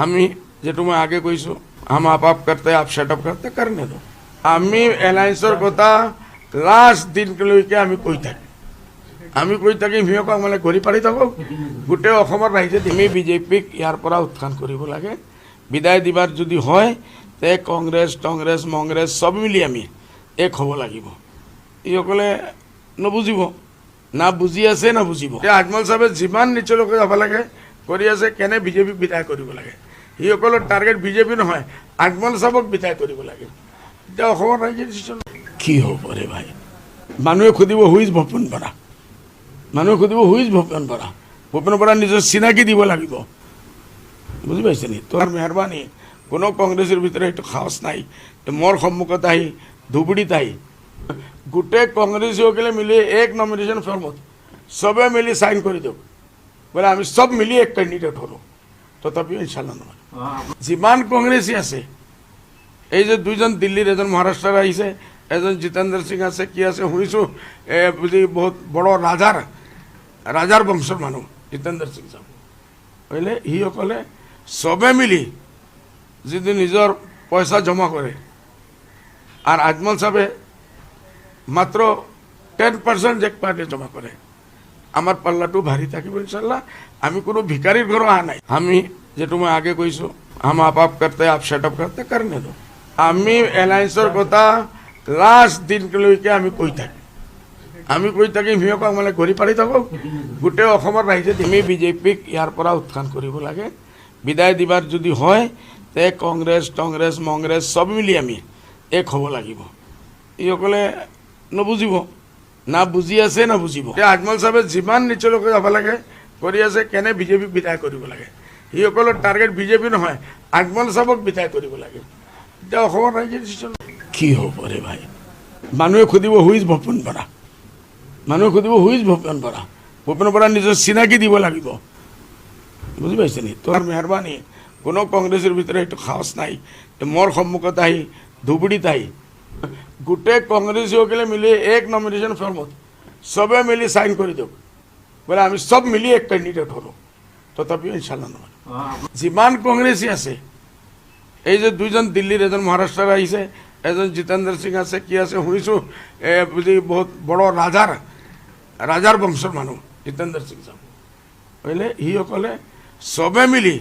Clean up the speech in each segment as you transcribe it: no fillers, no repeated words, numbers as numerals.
আমি যেটো মই আগে কৈছো हम आप करते आप सेटअप करते करने दो আমি এলায়েন্সৰ কথা লাষ্ট দিনলৈকে আমি কৈ থাকিম সিহঁতক মানে ঘূৰি পাৰি থাকক গোটেই অসমৰ ৰাইজে আমি বিজেপিক ইয়াৰ পৰা উত্থান কৰিব লাগে বিদায় দিবাৰ যদি হয় তে কংগ্ৰেছ মংগ্ৰেছ সব মিলি আমি এক হ'ব লাগিব ইসকলে নবুজিব না বুজি আছে না বুজিব আজমল সাহেবে যিমান নিচলৈকে যাব লাগে কৰি আছে কেনে বিজেপিক বিদায় কৰিব লাগে ইসকলৰ টাৰ্গেট বিজেপি নহয় আজমল সাহেবক বিদায় কৰিব লাগে এতিয়া অসমৰ ৰাইজে ডিচিশ্যন কি হ'ব ৰে ভাই মানুহে খুদিব হুইজ ভূপেন বৰা মানুহে খুদিব হুইজ ভূপেন বৰা নিজৰ চিনাকি দিব লাগিব বুজি পাইছে নি তোৰ মেহৰবানী কোনো কংগ্ৰেছৰ ভিতৰত এইটো সাহস নাই মোৰ সন্মুখত আহি ধুবুৰীত আহি গোটেই কংগ্ৰেছীসকলে মিলি এক নমিনেশ্যন ফৰ্মত চবে মিলি সাইন কৰি দিয়ক বোলে আমি সব মিলি এক কেণ্ডিডেট হলোঁ তথাপিও ইনশাল্লাহ নহয় যিমান কংগ্ৰেছী আছে এই যে দুইজন দিল্লীৰ এজন মহাৰাষ্ট্ৰৰ আহিছে এজন জিতেন্দ্ৰ সিং আছে কি আছে শুনিছোঁ বুজি বহুত বড় ৰাজাৰ বংশৰ মানুহ জিতেন্দ্ৰ সিং চাব বুজিলে সিসকলে চবে মিলি যদি নিজৰ পইচা জমা কৰে আর আজমল সাহেবে মাত্র 10% যে পার্টি জমা করে আমার পাল্লাটো ভারী থাকিব ইনশাল্লাহ আমি কোনো ভিকারির ঘর আহা নাই আমি যেটো মই আগে কৈছো हम आप करते आप सेटअप करते करने दो আমি এলায়েন্সৰ কথা লাষ্ট দিনলৈকে আমি কৈ থাকিম সিহঁতক মানে ঘূৰি পাৰি থাকক গোটেই অসমৰ ৰাইজে আমি বিজেপিক ইয়াৰ পৰা উত্থান কৰিব লাগে বিদায় দিবাৰ যদি হয় তে কংগ্ৰেছ মংগ্ৰেছ সব মিলি আমি এক হ'ব লাগিব ইসকলে নবুজিব না বুজি আছে না বুজিব আজমল সাহেবে যিমান নিচলৈকে যাব লাগে কৰি আছে কেনে বিজেপিক বিদায় কৰিব লাগে ইসকলৰ টাৰ্গেট বিজেপি নহয় আজমল সাহেবক বিদায় কৰিব লাগে এতিয়া অসমৰ ৰাইজে ডিচিশ্যন কি হ'ব ৰে ভাই মানুহে খুদিব হুইজ ভূপেন বৰা নিজৰ চিনাকি দিব লাগিব বুজি পাইছে নি তোৰ মেহৰবানী কোনো কংগ্ৰেছৰ ভিতৰত এইটো সাহস নাই মোৰ সন্মুখত আহি ধুবুৰীত আহি গোটেই কংগ্ৰেছীসকলে মিলি এক নমিনেশ্যন ফৰ্মত চবে মিলি সাইন কৰি দিয়ক বোলে আমি সব মিলি এক কেণ্ডিডেট হলোঁ তথাপিও ইনশাল্লাহ নহয় যিমান কংগ্ৰেছী আছে এই যে দুইজন দিল্লীৰ এজন মহাৰাষ্ট্ৰৰ আহিছে এজন জিতেন্দ্ৰ সিং আছে কি আছে শুনিছোঁ বুজি বহুত বড় ৰাজাৰ বংশৰ মানুহ জিতেন্দ্ৰ সিং চাব বুজিলে সিসকলে চবে মিলি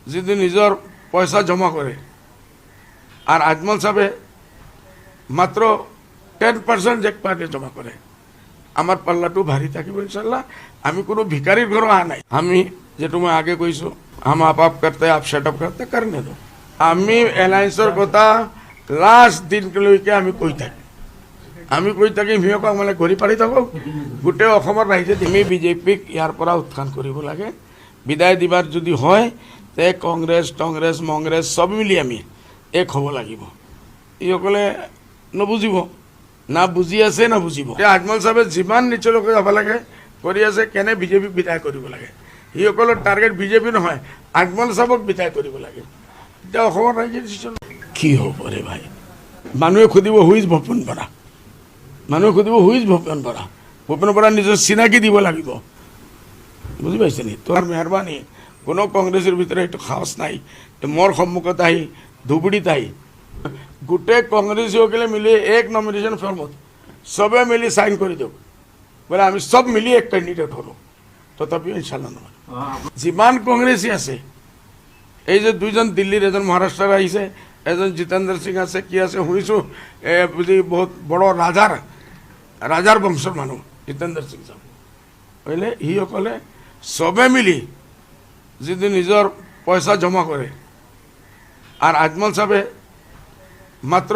যদি নিজৰ পইচা জমা কৰে আর আজমল সাহেবে মাত্র 10% যে পার্টি জমা করে আমার পাল্লাটো ভারী থাকিব ইনশাল্লাহ আমি কোনো ভিকারির ঘর আহা নাই আমি যেটো মই আগে কৈছো हम आप करते आप सेटअप करते करने दो আমি এলায়েন্সৰ কথা লাষ্ট দিনলৈকে আমি কৈ থাকিম সিহঁতক মানে ঘূৰি পাৰি থাকক গোটেই অসমৰ ৰাইজে আমি বিজেপিক ইয়াৰ পৰা উত্থান কৰিব লাগে বিদায় দিবাৰ যদি হয় তে কংগ্ৰেছ মংগ্ৰেছ সব মিলি আমি এক হ'ব লাগিব ইসকলে নবুজিব না বুজি আছে না বুজিব আজমল সাহেবে যিমান নিচলৈকে যাব লাগে কৰি আছে কেনে বিজেপিক বিদায় কৰিব লাগে সিসকলৰ টাৰ্গেট বিজেপি নহয় আজমল সাহেবক বিদায় কৰিব লাগে এতিয়া অসমৰ ৰাইজে ডিচিশ্যন কি হ'ব ৰে ভাই মানুহে খুদিব হুইজ ভূপেন বৰা নিজৰ চিনাকি দিব লাগিব বুজি পাইছে নি তোৰ মেহৰবানী কোনো কংগ্ৰেছৰ ভিতৰত এইটো সাহস নাই মোৰ সন্মুখত আহি ধুবুৰীত আহি গোটেই কংগ্ৰেছীসকলে মিলি এক নমিনেশ্যন ফৰ্মত চবে মিলি সাইন কৰি দিয়ক বোলে আমি সব মিলি এক কেণ্ডিডেট হলোঁ তথাপিও ইনশাল্লাহ নহয় যিমান কংগ্ৰেছী আছে এই যে দুইজন দিল্লীৰ এজন মহাৰাষ্ট্ৰৰ আহিছে এজন জিতেন্দ্ৰ সিং আছে কি আছে শুনিছোঁ বুজি বহুত বড় ৰাজাৰ বংশৰ মানুহ জিতেন্দ্ৰ সিং চাব বুজিলে সিসকলে চবে মিলি যদি নিজৰ পইচা জমা কৰে আৰ আজমল সাহেবে মাত্ৰ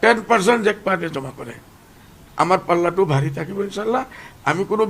10% যে পাৰ্টি জমা কৰে আমাৰ পাল্লাটো ভাৰী থাকিব ইনশাল্লাহ আমি কোনো